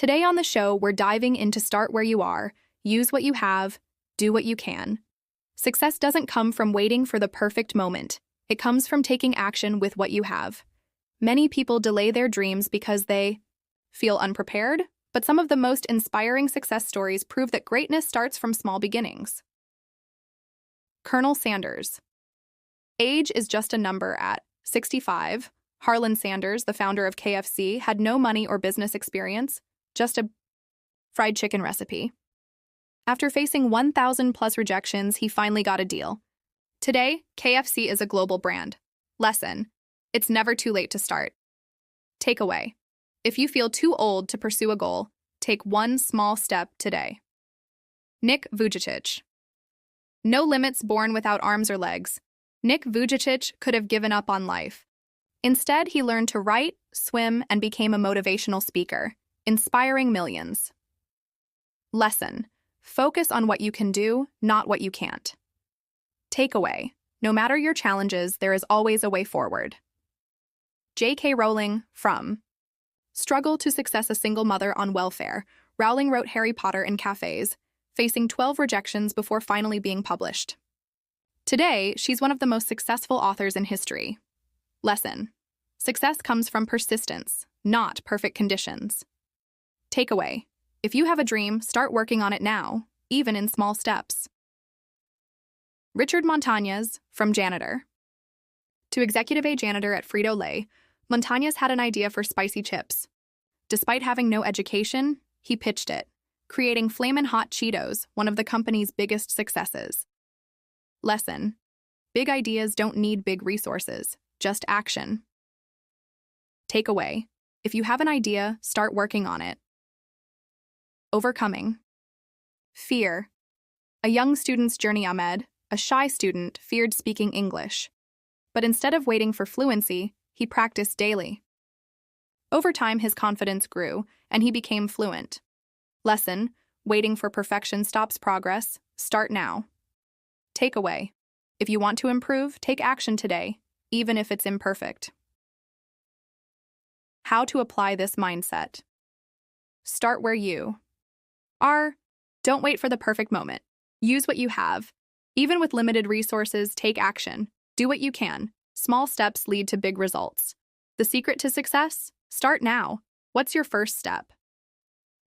Today on the show, we're diving into start where you are, use what you have, do what you can. Success doesn't come from waiting for the perfect moment. It comes from taking action with what you have. Many people delay their dreams because they feel unprepared, but some of the most inspiring success stories prove that greatness starts from small beginnings. Colonel Sanders. Age is just a number at 65. Harlan Sanders, the founder of KFC, had no money or business experience, just a fried chicken recipe. After facing 1,000+ rejections, he finally got a deal. Today, KFC is a global brand. Lesson: it's never too late to start. Takeaway: if you feel too old to pursue a goal, take one small step today. Nick Vujicic. No limits born without arms or legs. Nick Vujicic could have given up on life. Instead, he learned to write, swim, and became a motivational speaker, inspiring millions. Lesson: focus on what you can do, not what you can't. Takeaway: no matter your challenges, there is always a way forward. J.K. Rowling, from struggle to success, a single mother on welfare, Rowling wrote Harry Potter in cafes, facing 12 rejections before finally being published. Today, she's one of the most successful authors in history. Lesson: success comes from persistence, not perfect conditions. Takeaway: if you have a dream, start working on it now, even in small steps. Richard Montañez, from janitor to executive A janitor at Frito-Lay, Montañez had an idea for spicy chips. Despite having no education, he pitched it, creating Flamin Hot Cheetos, one of the company's biggest successes. Lesson: big ideas don't need big resources, just action. Takeaway: if you have an idea, start working on it. Overcoming fear. A young student's journey. Ahmed, a shy student, feared speaking English. But instead of waiting for fluency, he practiced daily. Over time, his confidence grew, and he became fluent. Lesson: waiting for perfection stops progress. Start now. Takeaway: if you want to improve, take action today, even if it's imperfect. How to apply this mindset. Start where you are. Don't wait for the perfect moment. Use what you have. Even with limited resources, take action. Do what you can. Small steps lead to big results. The secret to success? Start now. What's your first step?